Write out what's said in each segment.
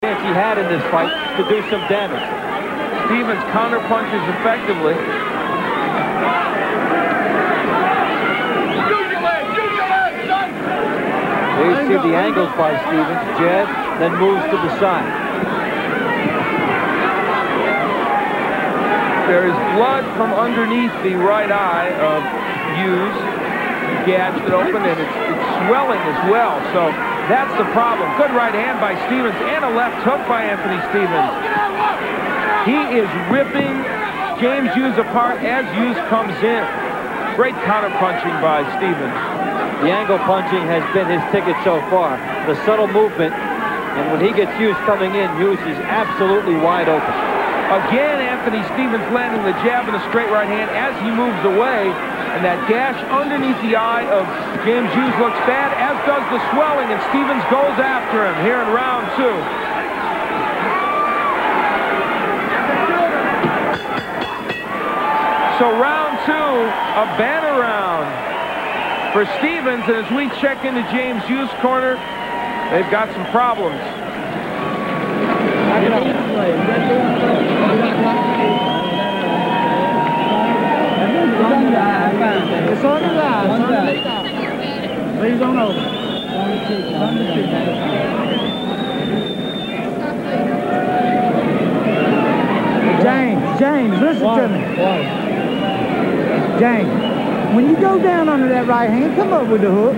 chance he had in this fight to do some damage. Stevens counter punches effectively. There you see the angles by Stevens. Jab, then moves to the side. There is blood from underneath the right eye of Hughes. He gashed it open, and it's swelling as well. So that's the problem. Good right hand by Stevens and a left hook by Anthony Stevens. He is ripping James Hughes apart as Hughes comes in. Great counter punching by Stevens. The angle punching has been his ticket so far. The subtle movement, and when he gets Hughes coming in, Hughes is absolutely wide open. Again, Anthony Stevens landing the jab and a straight right hand as he moves away. And that gash underneath the eye of James Hughes looks bad, as does the swelling, and Stevens goes after him here in round 2. So round 2, a banner round for Stevens, and as we check into James Hughes' corner, they've got some problems. James, listen to me. James, when you go down under that right hand, come up with the hook.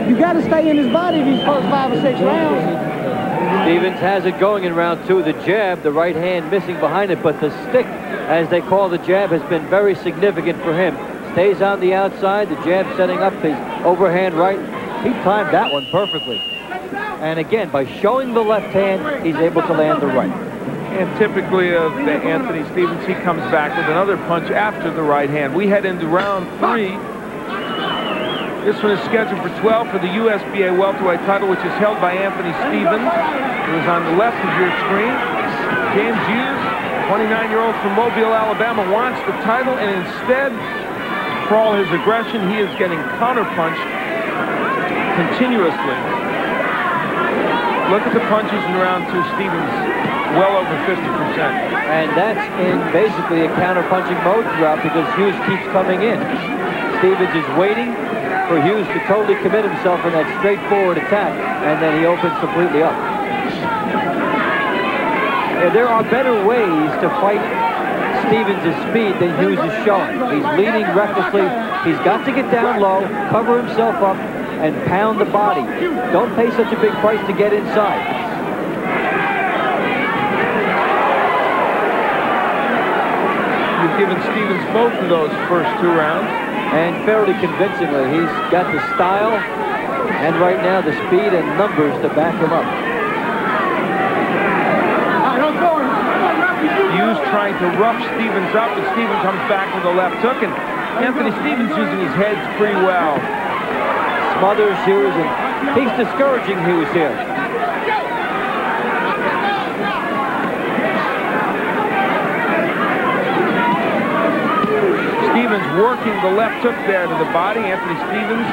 You got to stay in his body these first 5 or 6 rounds. Stevens has it going in round 2. The jab, the right hand missing behind it, but the stick, as they call the jab, has been very significant for him. Stays on the outside, the jab setting up his overhand right. He timed that one perfectly. And again, by showing the left hand, he's able to land the right. And typically of Anthony Stevens, he comes back with another punch after the right hand. We head into round 3. This one is scheduled for 12 for the USBA welterweight title, which is held by Anthony Stevens, who is on the left of your screen. James Hughes, 29-year-old from Mobile, Alabama, wants the title, and instead, for all his aggression, he is getting counterpunched continuously. Look at the punches in round 2. Stevens well over 50%. And that's in basically a counter-punching mode throughout, because Hughes keeps coming in. Stevens is waiting for Hughes to totally commit himself in that straightforward attack, and then he opens completely up. Yeah, there are better ways to fight Stevens' speed than Hughes is showing. He's leading recklessly. He's got to get down low, cover himself up, and pound the body. Don't pay such a big price to get inside. You've given Stevens both of those first 2 rounds. And fairly convincingly. He's got the style and right now the speed and numbers to back him up. Hughes trying to rough Stevens up, and Stevens comes back with a left hook, and Anthony Stevens using his heads pretty well. Smothers Hughes, and he's discouraging Hughes here. Stevens working the left hook there to the body. Anthony Stevens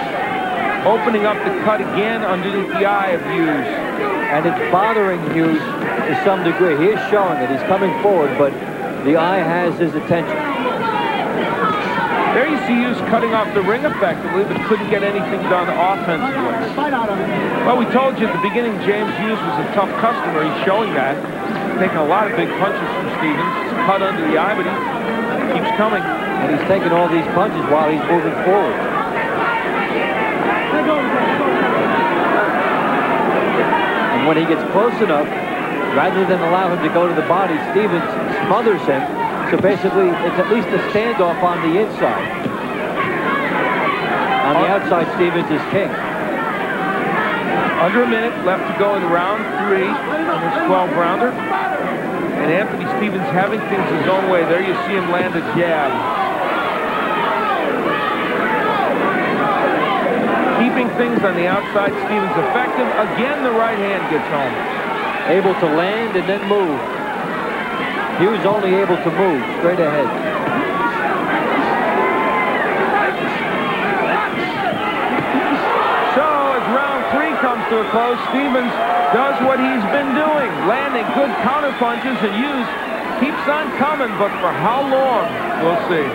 opening up the cut again underneath the eye of Hughes. And it's bothering Hughes to some degree. He is showing it. He's coming forward, but the eye has his attention. There you see Hughes cutting off the ring effectively, but couldn't get anything done offensively. Well, we told you at the beginning James Hughes was a tough customer. He's showing that. Taking a lot of big punches from Stevens. It's cut under the eye, but he keeps coming. And he's taking all these punches while he's moving forward. And when he gets close enough, rather than allow him to go to the body, Stevens smothers him. So basically, it's at least a standoff on the inside. On the outside, Stevens is king. Under a minute left to go in round 3 on this 12-rounder. And Anthony Stevens having things his own way. There you see him land a jab. Keeping things on the outside, Stevens effective. Again, the right hand gets home. Able to land and then move. Hughes only able to move straight ahead. So as round 3 comes to a close. Stevens does what he's been doing, landing good counter punches, and Hughes keeps on coming, but for how long, we'll see.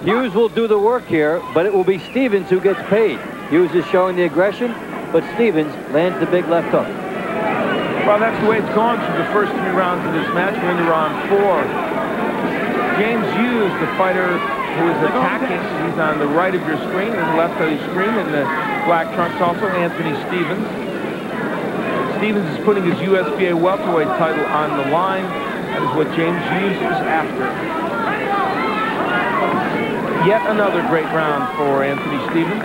Hughes will do the work here, but it will be Stevens who gets paid. Hughes is showing the aggression, but Stevens lands the big left hook. Well, that's the way it's gone through the first 3 rounds of this match. We're into round 4. James Hughes, the fighter who is attacking, he's on the right of your screen and the left of your screen in the black trunks. Also, Anthony Stevens. Stevens is putting his USBA welterweight title on the line. That is what James Hughes is after. Yet another great round for Anthony Stevens.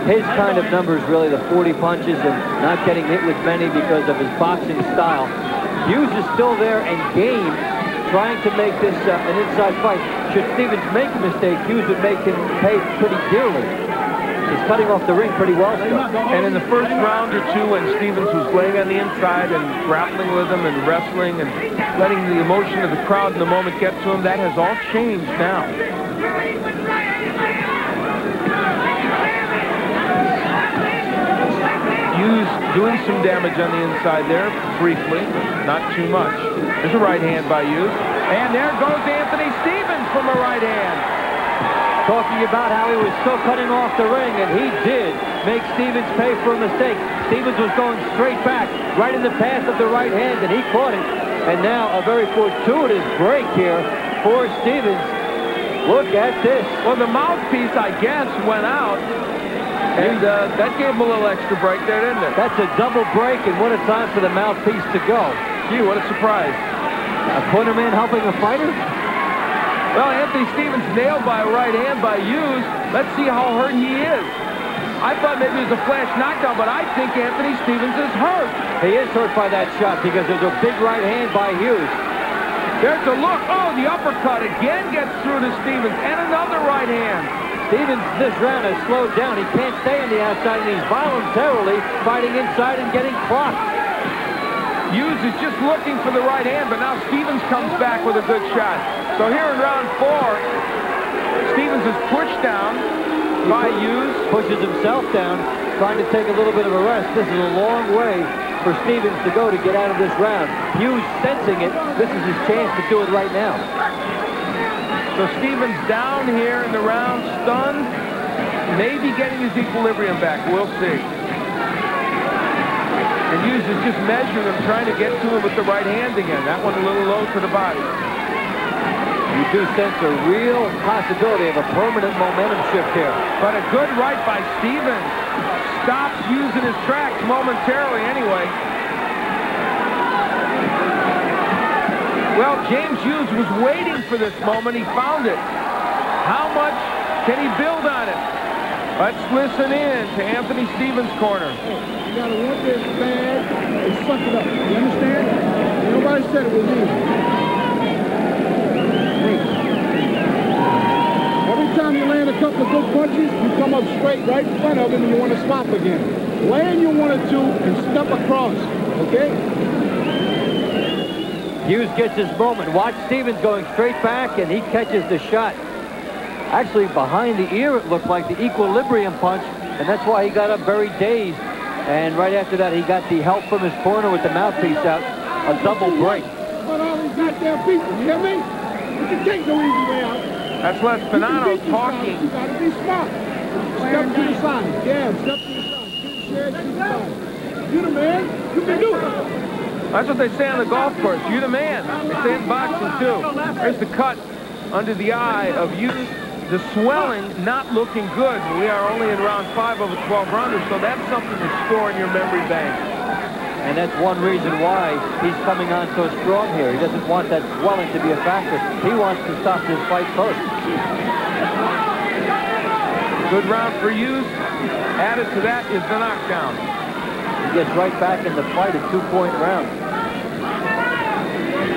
His kind of numbers, really, the 40 punches and not getting hit with many because of his boxing style. Hughes is still there and game, trying to make this an inside fight. Should Stevens make a mistake, Hughes would make him pay pretty dearly. He's cutting off the ring pretty well still. And in the first round or 2, when Stevens was laying on the inside and grappling with him and wrestling and letting the emotion of the crowd in the moment get to him, that has all changed now. Hughes doing some damage on the inside there, briefly, not too much. There's a right hand by Hughes. And there goes Anthony Stevens from a right hand. Talking about how he was still cutting off the ring, and he did make Stevens pay for a mistake. Stevens was going straight back, right in the path of the right hand, and he caught it. And now a very fortuitous break here for Stevens. Look at this. Well, the mouthpiece, I guess, went out. And that gave him a little extra break there, didn't it? That's a double break, and what a time for the mouthpiece to go. Gee, what a surprise. A cornerman helping a fighter? Well, Anthony Stevens nailed by a right hand by Hughes. Let's see how hurt he is. I thought maybe it was a flash knockdown, but I think Anthony Stevens is hurt. He is hurt by that shot because there's a big right hand by Hughes. There's a look. Oh, the uppercut again gets through to Stevens, and another right hand. Stevens this round has slowed down. He can't stay on the outside, and he's voluntarily fighting inside and getting clocked. Hughes is just looking for the right hand, but now Stevens comes back with a good shot. So here in round 4, Stevens is pushed down by Hughes. Pushes himself down, trying to take a little bit of a rest. This is a long way for Stevens to go to get out of this round. Hughes sensing it. This is his chance to do it right now. So Stevens down here in the round, stunned, maybe getting his equilibrium back. We'll see. And Hughes is just measuring him, trying to get to him with the right hand again. That one a little low to the body. You do sense a real possibility of a permanent momentum shift here. But a good right by Stevens. Stops Hughes in his tracks momentarily anyway. Well, James Hughes was waiting for this moment. He found it. How much can he build on it? Let's listen in to Anthony Stevens' corner. You gotta want this bad and suck it up. You understand? Nobody said it was easy. Every time you land a couple of good punches, you come up straight right in front of him and you want to stop again. Land you wanted to and step across, okay? Hughes gets his moment. Watch Stevens going straight back, and he catches the shot. Actually, behind the ear, it looked like the equilibrium punch, and that's why he got up very dazed. And right after that, he got the help from his corner with the mouthpiece out. A double break. But all these goddamn people, you hear me? You can take no easy way out. That's Les Bonanno talking. You gotta be smart. Step to the side. Yeah, step to the side. Shoot to the side. You the man. You can do it. That's what they say on the golf course. You the man. They say in boxing, too. There's the cut under the eye of Hughes. The swelling not looking good. We are only in round 5 of a 12-rounder, so that's something to store in your memory bank. And that's one reason why he's coming on so strong here. He doesn't want that swelling to be a factor. He wants to stop this fight first. Good round for Hughes. Added to that is the knockdown. He gets right back in the fight, a 2-point round.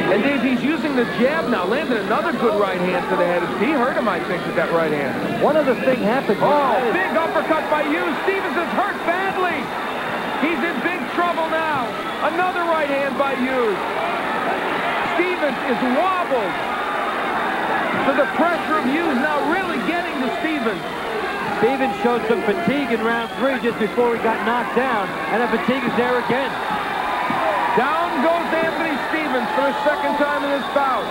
And Dave, he's using the jab now. Landed another good right hand to the head. He hurt him, I think, with that right hand. One other thing happened. Oh, big uppercut by Hughes. Stevens is hurt badly. He's in big trouble now. Another right hand by Hughes. Stevens is wobbled. So the pressure of Hughes now really getting to Stevens. Stevens showed some fatigue in round 3 just before he got knocked down, and the fatigue is there again. Down goes Anthony Stevens for the second time in this bout.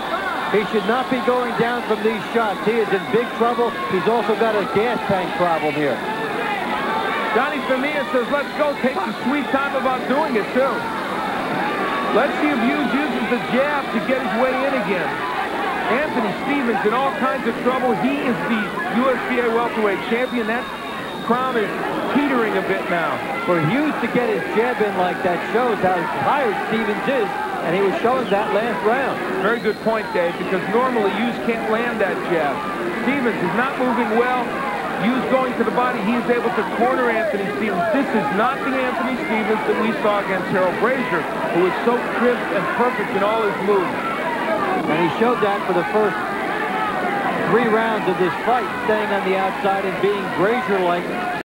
He should not be going down from these shots. He is in big trouble. He's also got a gas tank problem here. Johnny Femia says, let's go. Take some sweet time about doing it, too. Let's see if Hughes uses the jab to get his way in again. Anthony Stevens in all kinds of trouble. He is the USBA welterweight champion. That crown is teetering a bit now. For Hughes to get his jab in like that shows how tired Stevens is, and he was showing that last round. Very good point, Dave, because normally Hughes can't land that jab. Stevens is not moving well. Hughes going to the body. He is able to corner Anthony Stevens. This is not the Anthony Stevens that we saw against Harold Brazier, who was so crisp and perfect in all his moves. And he showed that for the first 3 rounds of this fight, staying on the outside and being Brazier-like.